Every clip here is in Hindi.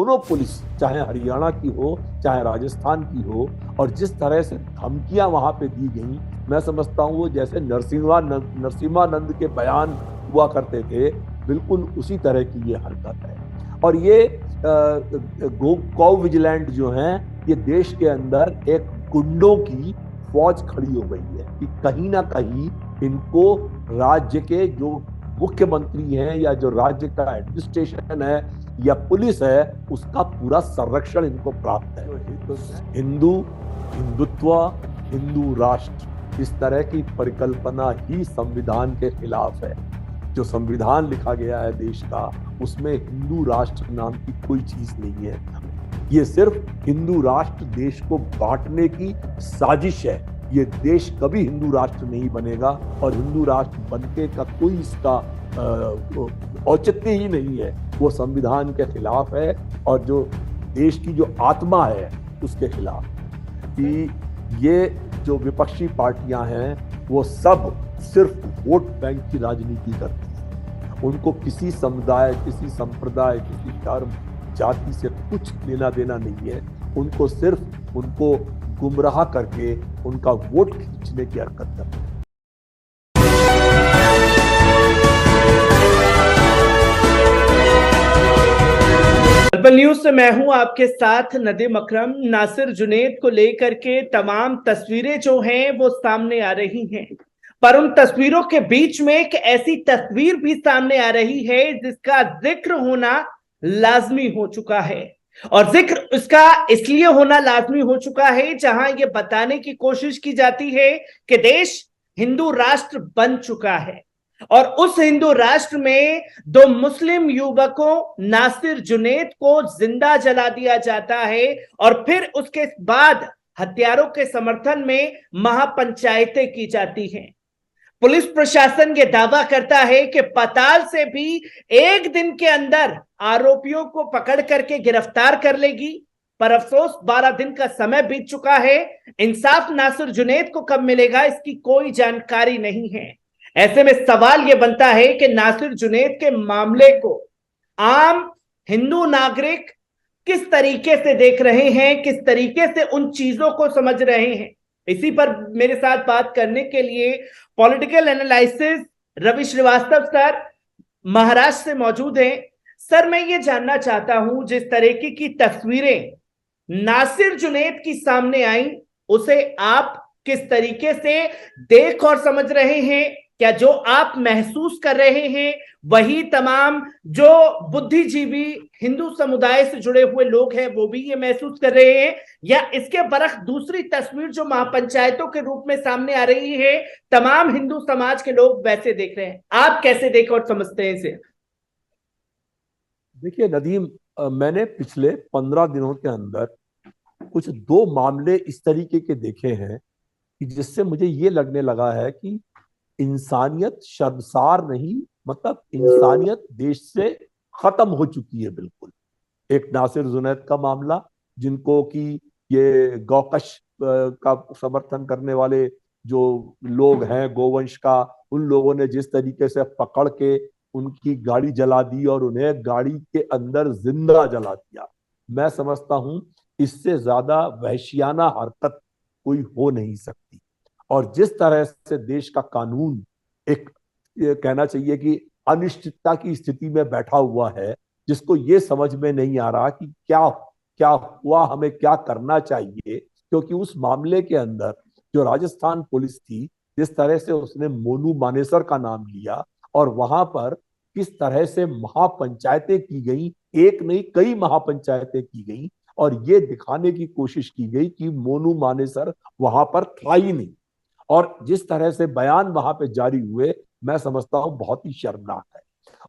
दोनों पुलिस, चाहे हरियाणा की हो चाहे राजस्थान की हो, और जिस तरह से धमकियां वहां पे दी गई, मैं समझता हूँ वो जैसे नरसिम्हानंद के बयान हुआ करते थे, बिल्कुल उसी तरह की ये हरकत है। और ये गौ विजिलेंट जो हैं, ये देश के अंदर एक गुंडों की फौज खड़ी हो गई है कि कहीं ना कहीं इनको राज्य के जो मुख्यमंत्री हैं या जो राज्य का एडमिनिस्ट्रेशन है या पुलिस है, उसका पूरा संरक्षण इनको प्राप्त है। हिंदू, हिंदुत्व, हिंदू राष्ट्र, इस तरह की परिकल्पना ही संविधान के खिलाफ है। जो संविधान लिखा गया है देश का, उसमें हिंदू राष्ट्र नाम की कोई चीज नहीं है। ये सिर्फ हिंदू राष्ट्र देश को बांटने की साजिश है। ये देश कभी हिंदू राष्ट्र नहीं बनेगा और हिंदू राष्ट्र बनने का कोई इसका औचित्य ही नहीं है। वो संविधान के खिलाफ है और जो देश की जो आत्मा है उसके खिलाफ। कि ये जो विपक्षी पार्टियां हैं वो सब सिर्फ वोट बैंक की राजनीति करती हैं। उनको किसी समुदाय, किसी संप्रदाय, किसी धर्म, जाति से कुछ लेना देना नहीं है। उनको सिर्फ उनको गुमराह करके उनका वोट खींचने की हरकत करते हैं। अर्बन न्यूज से मैं हूं आपके साथ नदीम अकरम। नासिर जुनैद को लेकर के तमाम तस्वीरें जो हैं वो सामने आ रही हैं, पर उन तस्वीरों के बीच में एक ऐसी तस्वीर भी सामने आ रही है जिसका जिक्र होना लाजमी हो चुका है। और जिक्र इसका इसलिए होना लाजमी हो चुका है जहां ये बताने की कोशिश की जाती है कि देश हिंदू राष्ट्र बन चुका है और उस हिंदू राष्ट्र में दो मुस्लिम युवकों नासिर जुनैद को जिंदा जला दिया जाता है और फिर उसके बाद हत्यारों के समर्थन में महापंचायतें की जाती हैं। पुलिस प्रशासन ये दावा करता है कि पताल से भी एक दिन के अंदर आरोपियों को पकड़ करके गिरफ्तार कर लेगी, पर अफसोस 12 दिन का समय बीत चुका है। इंसाफ नासिर जुनैद को कब मिलेगा इसकी कोई जानकारी नहीं है। ऐसे में सवाल यह बनता है कि नासिर जुनैद के मामले को आम हिंदू नागरिक किस तरीके से देख रहे हैं, किस तरीके से उन चीजों को समझ रहे हैं। इसी पर मेरे साथ बात करने के लिए political analysis Ravi Shrivastava sir Maharashtra से मौजूद हैं। सर, मैं ये जानना चाहता हूं, जिस तरीके की तस्वीरें नासिर जुनैद की सामने आई, उसे आप किस तरीके से देख और समझ रहे हैं? क्या जो आप महसूस कर रहे हैं वही तमाम जो बुद्धिजीवी हिंदू समुदाय से जुड़े हुए लोग हैं वो भी ये महसूस कर रहे हैं, या इसके बरख दूसरी तस्वीर जो महापंचायतों के रूप में सामने आ रही है तमाम हिंदू समाज के लोग वैसे देख रहे हैं? आप कैसे देख और समझते हैं इसे? देखिए नदीम, मैंने पिछले 15 दिनों के अंदर कुछ 2 मामले इस तरीके के देखे हैं कि जिससे मुझे ये लगने लगा है कि इंसानियत शर्मसार नहीं, मतलब इंसानियत देश से खत्म हो चुकी है बिल्कुल। एक नासिर जुनैद का मामला, जिनको कि ये गौकश का समर्थन करने वाले जो लोग हैं, गोवंश का, उन लोगों ने जिस तरीके से पकड़ के उनकी गाड़ी जला दी और उन्हें गाड़ी के अंदर जिंदा जला दिया, मैं समझता हूं इससे ज्यादा वहशियाना हरकत कोई हो नहीं सकती। और जिस तरह से देश का कानून एक, ये कहना चाहिए कि अनिश्चितता की स्थिति में बैठा हुआ है, जिसको ये समझ में नहीं आ रहा कि क्या क्या हुआ, हमें क्या करना चाहिए। क्योंकि उस मामले के अंदर जो राजस्थान पुलिस थी, जिस तरह से उसने मोनू मानेसर का नाम लिया और वहां पर किस तरह से महापंचायतें की गई, एक नहीं कई महापंचायतें की गई, और ये दिखाने की कोशिश की गई कि मोनू मानेसर वहां पर था ही नहीं। और जिस तरह से बयान वहां पे जारी हुए, मैं समझता हूं बहुत ही शर्मनाक है।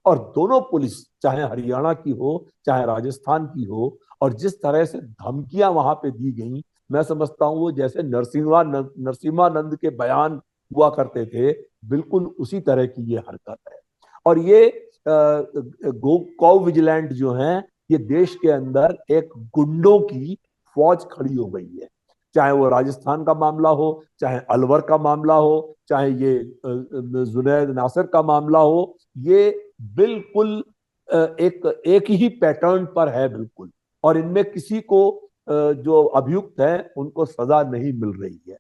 और दोनों पुलिस, चाहे हरियाणा की हो चाहे राजस्थान की हो, और जिस तरह से धमकियां वहां पे दी गई, मैं समझता हूं वो जैसे नरसिम्हानंद के बयान हुआ करते थे, बिल्कुल उसी तरह की ये हरकत है। और ये गौ विजिलेंट जो हैं, ये देश के अंदर एक गुंडों की फौज खड़ी हो गई है। चाहे वो राजस्थान का मामला हो, चाहे अलवर का मामला हो, चाहे ये जुनैद नासिर का मामला हो, ये बिल्कुल एक ही पैटर्न पर है बिल्कुल। और इनमें किसी को जो अभियुक्त है उनको सजा नहीं मिल रही है।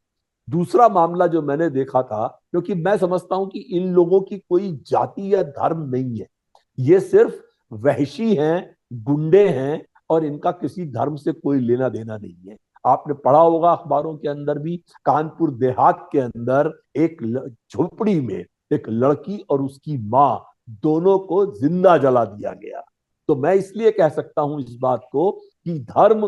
दूसरा मामला जो मैंने देखा था, क्योंकि मैं समझता हूं कि इन लोगों की कोई जाति या धर्म नहीं है, ये सिर्फ वहशी हैं, गुंडे हैं, और इनका किसी धर्म से कोई लेना देना नहीं है। आपने पढ़ा होगा अखबारों के अंदर भी, कानपुर देहात के अंदर एक झोपड़ी में एक लड़की और उसकी माँ दोनों को जिंदा जला दिया गया। तो मैं इसलिए कह सकता हूं इस बात को कि धर्म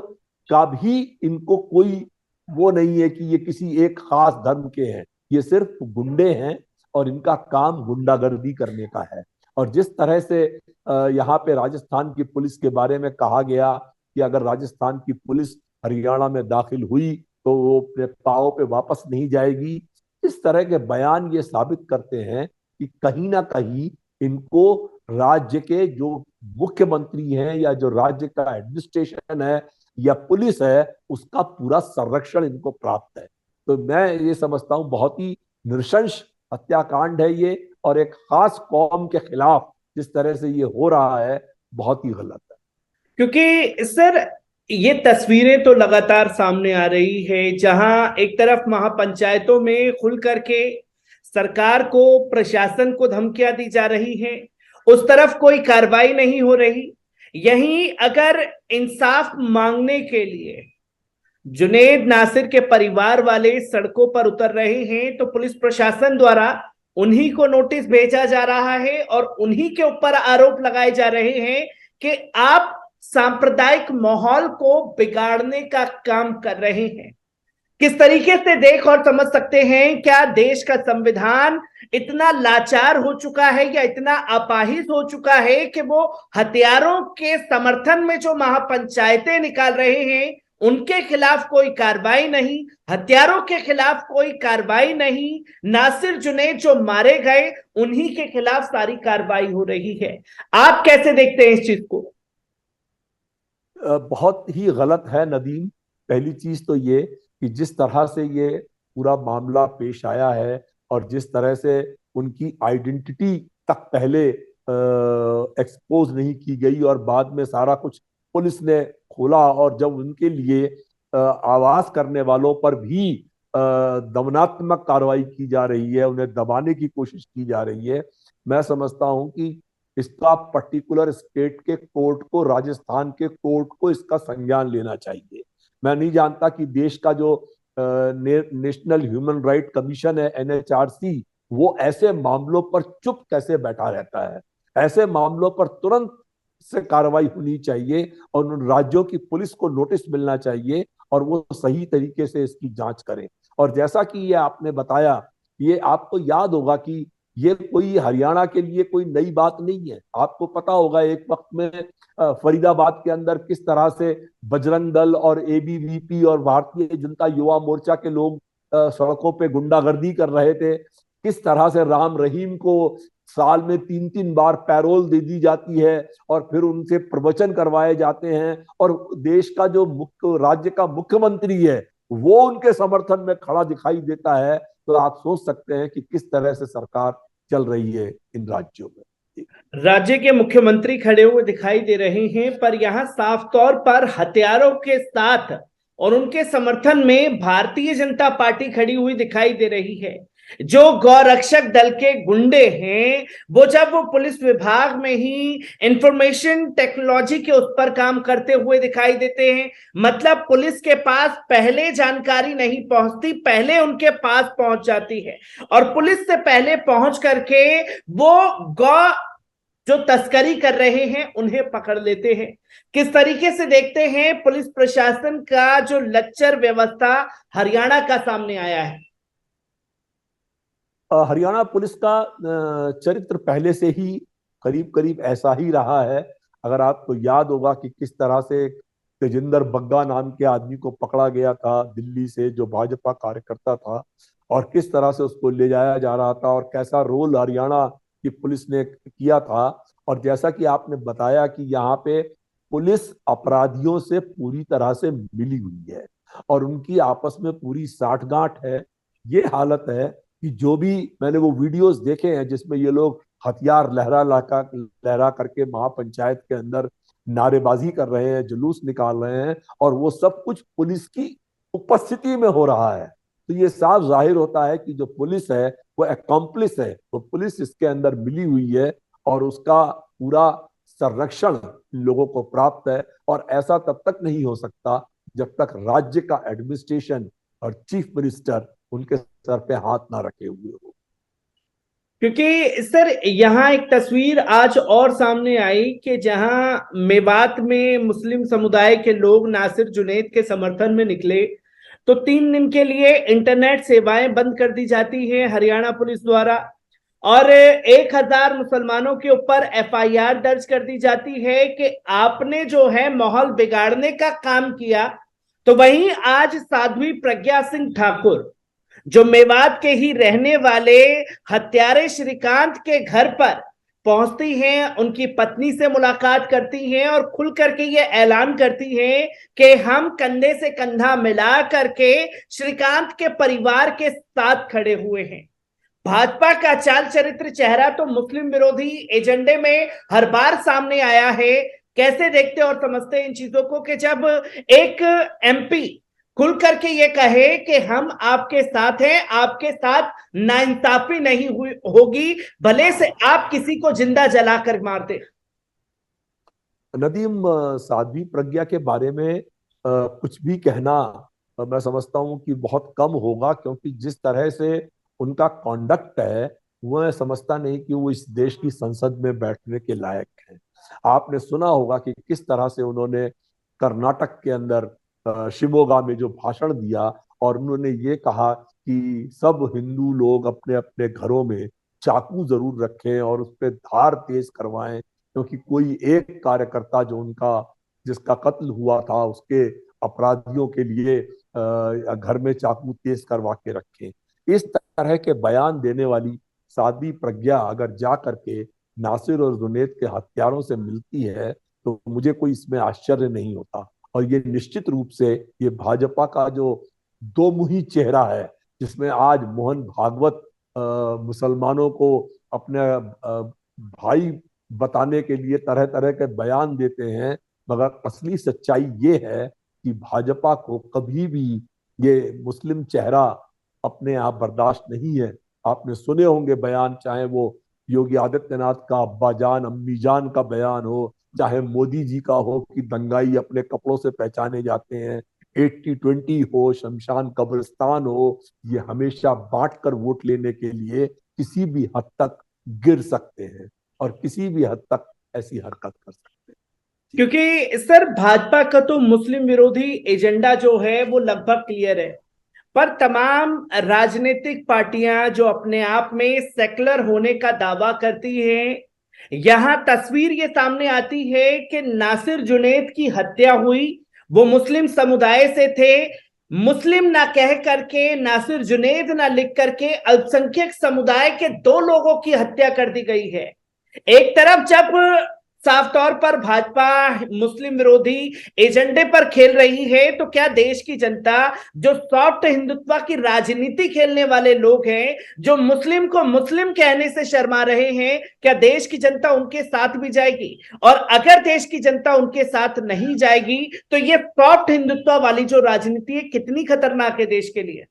का भी इनको कोई वो नहीं है कि ये किसी एक खास धर्म के हैं, ये सिर्फ गुंडे हैं और इनका काम गुंडागर्दी करने का है। और जिस तरह से यहाँ पे राजस्थान की पुलिस के बारे में कहा गया कि अगर राजस्थान की पुलिस हरियाणा में दाखिल हुई तो वो अपने पांव पे वापस नहीं जाएगी, इस तरह के बयान ये साबित करते हैं कि कहीं ना कहीं इनको राज्य के जो मुख्यमंत्री हैं या जो राज्य का एडमिनिस्ट्रेशन है या पुलिस है, उसका पूरा संरक्षण इनको प्राप्त है। तो मैं ये समझता हूं बहुत ही नृशंस हत्याकांड है ये, और एक खास कौम के खिलाफ जिस तरह से ये हो रहा है, बहुत ही गलत है। क्योंकि सर ये तस्वीरें तो लगातार सामने आ रही है, जहां एक तरफ महापंचायतों में खुल करके सरकार को, प्रशासन को धमकियां दी जा रही हैं, उस तरफ कोई कार्रवाई नहीं हो रही। यहीं अगर इंसाफ मांगने के लिए जुनैद नासिर के परिवार वाले सड़कों पर उतर रहे हैं, तो पुलिस प्रशासन द्वारा उन्हीं को नोटिस भेजा जा रहा है और उन्हीं के ऊपर आरोप लगाए जा रहे हैं कि आप सांप्रदायिक माहौल को बिगाड़ने का काम कर रहे हैं। किस तरीके से देख और समझ सकते हैं, क्या देश का संविधान इतना लाचार हो चुका है या इतना अपाहिज हो चुका है कि वो हथियारों के समर्थन में जो महापंचायतें निकाल रहे हैं उनके खिलाफ कोई कार्रवाई नहीं, हथियारों के खिलाफ कोई कार्रवाई नहीं, नासिर जुनैद जो मारे गए उन्हीं के खिलाफ सारी कार्रवाई हो रही है। आप कैसे देखते हैं इस चीज को? बहुत ही गलत है नदीम। पहली चीज तो ये कि जिस तरह से ये पूरा मामला पेश आया है और जिस तरह से उनकी आइडेंटिटी तक पहले एक्सपोज नहीं की गई और बाद में सारा कुछ पुलिस ने खोला, और जब उनके लिए आवाज करने वालों पर भी दमनात्मक कार्रवाई की जा रही है, उन्हें दबाने की कोशिश की जा रही है, मैं समझता हूं कि इसका पर्टिकुलर स्टेट के कोर्ट को, राजस्थान के कोर्ट को इसका संज्ञान लेना चाहिए। मैं नहीं जानता कि देश का जो नेशनल ह्यूमन राइट कमीशन है, NHRC, वो ऐसे मामलों पर चुप कैसे बैठा रहता है। ऐसे मामलों पर तुरंत से कार्रवाई होनी चाहिए और उन राज्यों की पुलिस को नोटिस मिलना चाहिए और वो सही तरीके से इसकी जांच करें। और जैसा कि ये आपने बताया, ये आपको याद होगा कि ये कोई हरियाणा के लिए कोई नई बात नहीं है। आपको पता होगा एक वक्त में फरीदाबाद के अंदर किस तरह से बजरंग दल और ABVP और भारतीय जनता युवा मोर्चा के लोग सड़कों पे गुंडागर्दी कर रहे थे, किस तरह से राम रहीम को साल में 3-3 बार पैरोल दे दी जाती है और फिर उनसे प्रवचन करवाए जाते हैं, और देश का जो राज्य का मुख्यमंत्री है वो उनके समर्थन में खड़ा दिखाई देता है। तो आप सोच सकते हैं कि किस तरह से सरकार चल रही है इन राज्यों में। राज्य के मुख्यमंत्री खड़े हुए दिखाई दे रहे हैं, पर यहां साफ तौर पर हथियारों के साथ और उनके समर्थन में भारतीय जनता पार्टी खड़ी हुई दिखाई दे रही है। जो गौरक्षक दल के गुंडे हैं, वो जब वो पुलिस विभाग में ही इंफॉर्मेशन टेक्नोलॉजी के उस पर काम करते हुए दिखाई देते हैं। मतलब पुलिस के पास पहले जानकारी नहीं पहुंचती, पहले उनके पास पहुंच जाती है और पुलिस से पहले पहुंच करके वो गौ जो तस्करी कर रहे हैं उन्हें पकड़ लेते हैं। किस तरीके से देखते हैं पुलिस प्रशासन का जो लच्चर व्यवस्था हरियाणा का सामने आया है? हरियाणा पुलिस का चरित्र पहले से ही करीब करीब ऐसा ही रहा है। अगर आपको याद होगा कि किस तरह से तेजिंदर बग्गा नाम के आदमी को पकड़ा गया था दिल्ली से, जो भाजपा कार्यकर्ता था, और किस तरह से उसको ले जाया जा रहा था और कैसा रोल हरियाणा की पुलिस ने किया था। और जैसा कि आपने बताया कि यहाँ पे पुलिस अपराधियों से पूरी तरह से मिली हुई है और उनकी आपस में पूरी साठगांठ है। ये हालत है कि जो भी मैंने वो वीडियोस देखे हैं जिसमें ये लोग हथियार लहरा करके महापंचायत के अंदर नारेबाजी कर रहे हैं, जुलूस निकाल रहे हैं, और वो सब कुछ पुलिस की उपस्थिति में हो रहा है। तो ये साफ जाहिर होता है कि जो पुलिस है वो एकम्प्लिस है, वो पुलिस इसके अंदर मिली हुई है, और उसका पूरा संरक्षण लोगों को प्राप्त है। और ऐसा तब तक नहीं हो सकता जब तक राज्य का एडमिनिस्ट्रेशन और चीफ मिनिस्टर उनके सर पे हाथ ना रखे हुए हो। क्योंकि सर यहाँ एक तस्वीर आज और सामने आई कि जहां मेवात में मुस्लिम समुदाय के लोग नासिर जुनैद के समर्थन में निकले, तो 3 दिन के लिए इंटरनेट सेवाएं बंद कर दी जाती हैं हरियाणा पुलिस द्वारा, और 1,000 मुसलमानों के ऊपर एफआईआर दर्ज कर दी जाती है कि आपने जो है माहौल बिगाड़ने का काम किया। तो वहीं आज साध्वी प्रज्ञा सिंह ठाकुर, जो मेवात के ही रहने वाले हत्यारे श्रीकांत के घर पर पहुंचती हैं, उनकी पत्नी से मुलाकात करती हैं और खुल करके ये ऐलान करती हैं कि हम कंधे से कंधा मिला करके श्रीकांत के परिवार के साथ खड़े हुए हैं। भाजपा का चाल चरित्र चेहरा तो मुस्लिम विरोधी एजेंडे में हर बार सामने आया है। कैसे देखते और समझते हैं इन चीजों को कि जब एक एमपी खुल करके ये कहे कि हम आपके साथ हैं, आपके साथ नाइंसाफी नहीं हुई होगी, भले से आप किसी को जिंदा जलाकर मार दे। नदीम, साध्वी प्रज्ञा के बारे में कुछ भी कहना मैं समझता हूँ कि बहुत कम होगा, क्योंकि जिस तरह से उनका कॉन्डक्ट है, वह समझता नहीं कि वो इस देश की संसद में बैठने के लायक है। आपने सुना होगा कि किस तरह से उन्होंने कर्नाटक के अंदर शिमोगा में जो भाषण दिया, और उन्होंने ये कहा कि सब हिंदू लोग अपने अपने घरों में चाकू जरूर रखें और उस पर धार तेज करवाएं, क्योंकि कोई एक कार्यकर्ता जो उनका जिसका कत्ल हुआ था, उसके अपराधियों के लिए घर में चाकू तेज करवा के रखें। इस तरह के बयान देने वाली साध्वी प्रज्ञा अगर जा करके नासिर और जुनैद के हत्यारों से मिलती है, तो मुझे कोई इसमें आश्चर्य नहीं होता। और ये निश्चित रूप से ये भाजपा का जो दो मुही चेहरा है, जिसमें आज मोहन भागवत मुसलमानों को अपने भाई बताने के लिए तरह तरह के बयान देते हैं, मगर असली सच्चाई ये है कि भाजपा को कभी भी ये मुस्लिम चेहरा अपने आप बर्दाश्त नहीं है। आपने सुने होंगे बयान, चाहे वो योगी आदित्यनाथ का अब्बा जान अम्मी जान का बयान हो, चाहे मोदी जी का हो कि दंगाई अपने कपड़ों से पहचाने जाते हैं, 80-20 हो, शमशान कब्रिस्तान हो, ये हमेशा बांट कर वोट लेने के लिए किसी भी हद तक गिर सकते हैं और किसी भी हद तक ऐसी हरकत कर सकते हैं। क्योंकि सर भाजपा का तो मुस्लिम विरोधी एजेंडा जो है वो लगभग क्लियर है, पर तमाम राजनीतिक पार्टियां जो अपने आप में सेकुलर होने का दावा करती हैं, यहां तस्वीर ये सामने आती है कि नासिर जुनैद की हत्या हुई, वो मुस्लिम समुदाय से थे, मुस्लिम ना कह करके, नासिर जुनैद ना लिख करके अल्पसंख्यक समुदाय के 2 लोगों की हत्या कर दी गई है। एक तरफ जब साफ तौर पर भाजपा मुस्लिम विरोधी एजेंडे पर खेल रही है, तो क्या देश की जनता, जो सॉफ्ट हिंदुत्व की राजनीति खेलने वाले लोग हैं, जो मुस्लिम को मुस्लिम कहने से शर्मा रहे हैं, क्या देश की जनता उनके साथ भी जाएगी? और अगर देश की जनता उनके साथ नहीं जाएगी, तो ये सॉफ्ट हिंदुत्व वाली जो राजनीति है कितनी खतरनाक है देश के लिए?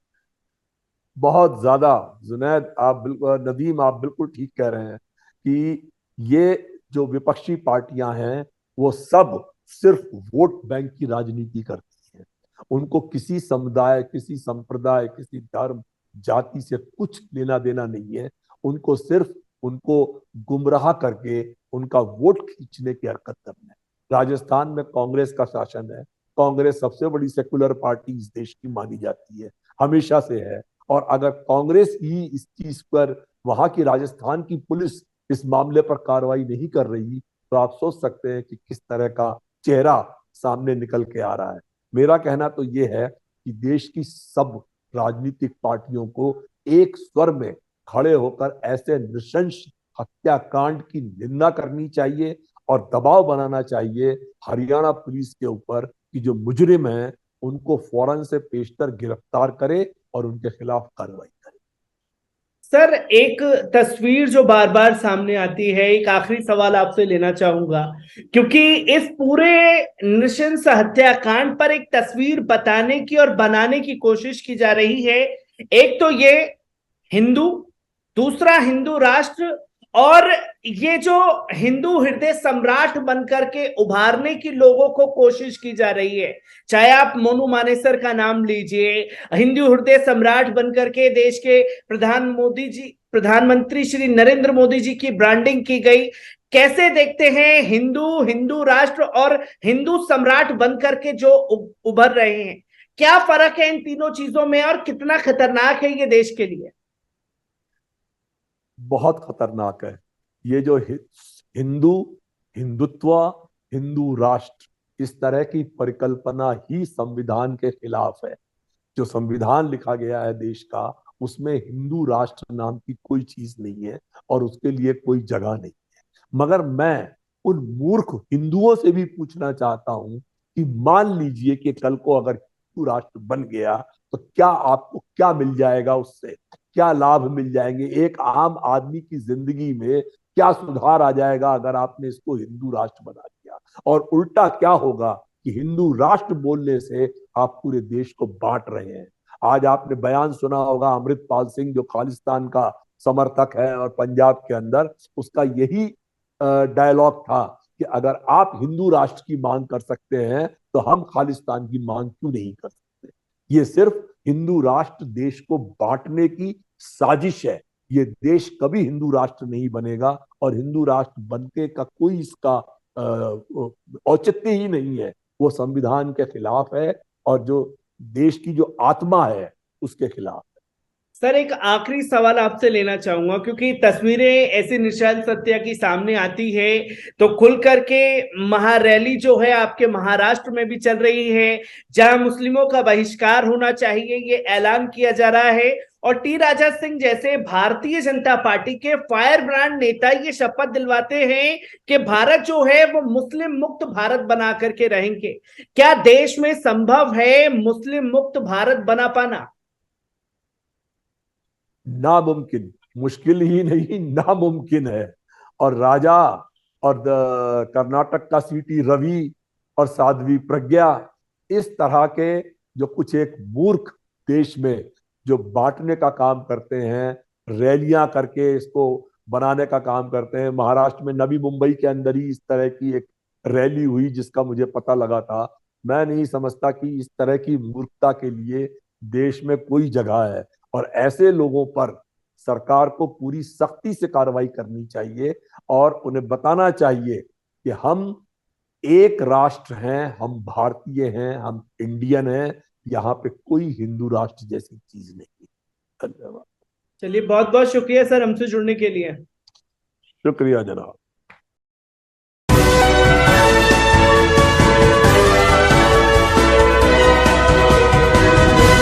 बहुत ज्यादा। जुनैद, आप बिल्कुल, नदीम आप बिल्कुल ठीक कह रहे हैं कि ये जो विपक्षी पार्टियां हैं वो सब सिर्फ वोट बैंक की राजनीति करती हैं। उनको किसी समुदाय, किसी संप्रदाय, किसी धर्म, जाति से कुछ लेना देना नहीं है। उनको सिर्फ उनको गुमराह करके उनका वोट खींचने की हरकत करना है। राजस्थान में कांग्रेस का शासन है। कांग्रेस सबसे बड़ी सेकुलर पार्टी इस देश की मानी जाती है, हमेशा से है। और अगर कांग्रेस ही इस चीज पर, वहां की राजस्थान की पुलिस इस मामले पर कार्रवाई नहीं कर रही, तो आप सोच सकते हैं कि किस तरह का चेहरा सामने निकल के आ रहा है। मेरा कहना तो ये है कि देश की सब राजनीतिक पार्टियों को एक स्वर में खड़े होकर ऐसे नृशंस हत्याकांड की निंदा करनी चाहिए और दबाव बनाना चाहिए हरियाणा पुलिस के ऊपर कि जो मुजरिम हैं उनको फौरन से पेशतर गिरफ्तार करे और उनके खिलाफ कार्रवाई करे। सर, एक तस्वीर जो बार बार सामने आती है, एक आखिरी सवाल आपसे लेना चाहूंगा, क्योंकि इस पूरे नृशंस हत्याकांड पर एक तस्वीर बताने की और बनाने की कोशिश की जा रही है। एक तो ये हिंदू, दूसरा हिंदू राष्ट्र, और ये जो हिंदू हृदय सम्राट बनकर के उभारने की लोगों को कोशिश की जा रही है। चाहे आप मोनू मानेसर का नाम लीजिए, हिंदू हृदय सम्राट बनकर के देश के प्रधानमंत्री श्री नरेंद्र मोदी जी की ब्रांडिंग की गई। कैसे देखते हैं हिंदू, हिंदू राष्ट्र और हिंदू सम्राट बनकर के जो उभर रहे हैं? क्या फर्क है इन तीनों चीजों में और कितना खतरनाक है ये देश के लिए? बहुत खतरनाक है। ये जो हिंदू, हिंदुत्व, हिंदू राष्ट्र, इस तरह की परिकल्पना ही संविधान के खिलाफ है। जो संविधान लिखा गया है देश का, उसमें हिंदू राष्ट्र नाम की कोई चीज नहीं है और उसके लिए कोई जगह नहीं है। मगर मैं उन मूर्ख हिंदुओं से भी पूछना चाहता हूं कि मान लीजिए कि कल को अगर हिंदू राष्ट्र बन गया तो क्या आपको क्या मिल जाएगा, उससे क्या लाभ मिल जाएंगे, एक आम आदमी की जिंदगी में क्या सुधार आ जाएगा अगर आपने इसको हिंदू राष्ट्र बना दिया? और उल्टा क्या होगा कि हिंदू राष्ट्र बोलने से आप पूरे देश को बांट रहे हैं। आज आपने बयान सुना होगा अमृतपाल सिंह, जो खालिस्तान का समर्थक है और पंजाब के अंदर उसका यही डायलॉग था कि अगर आप हिंदू राष्ट्र की मांग कर सकते हैं तो हम खालिस्तान की मांग क्यों नहीं कर सकते? ये सिर्फ हिंदू राष्ट्र देश को बांटने की साजिश है। ये देश कभी हिंदू राष्ट्र नहीं बनेगा और हिंदू राष्ट्र बनने का कोई इसका औचित्य ही नहीं है। वो संविधान के खिलाफ है और जो देश की जो आत्मा है उसके खिलाफ। सर, एक आखिरी सवाल आपसे लेना चाहूंगा, क्योंकि तस्वीरें ऐसी निशान सत्या की सामने आती है तो खुल करके महारैली जो है आपके महाराष्ट्र में भी चल रही है, जहां मुस्लिमों का बहिष्कार होना चाहिए ये ऐलान किया जा रहा है, और टी राजा सिंह जैसे भारतीय जनता पार्टी के फायर ब्रांड नेता ये शपथ दिलवाते हैं कि भारत जो है वो मुस्लिम मुक्त भारत बना करके रहेंगे। क्या देश में संभव है मुस्लिम मुक्त भारत बना पाना? नामुमकिन, मुश्किल ही नहीं नामुमकिन है। और राजा और कर्नाटक का सीटी रवि और साध्वी प्रज्ञा, इस तरह के जो कुछ एक मूर्ख देश में जो बांटने का काम करते हैं, रैलियां करके इसको बनाने का काम करते हैं। महाराष्ट्र में नवी मुंबई के अंदर ही इस तरह की एक रैली हुई जिसका मुझे पता लगा था। मैं नहीं समझता कि इस तरह की मूर्खता के लिए देश में कोई जगह है और ऐसे लोगों पर सरकार को पूरी सख्ती से कार्रवाई करनी चाहिए और उन्हें बताना चाहिए कि हम एक राष्ट्र हैं, हम भारतीय हैं, हम इंडियन हैं, यहाँ पे कोई हिंदू राष्ट्र जैसी चीज नहीं। धन्यवाद। चलिए, बहुत बहुत शुक्रिया सर हमसे जुड़ने के लिए। शुक्रिया जनाब।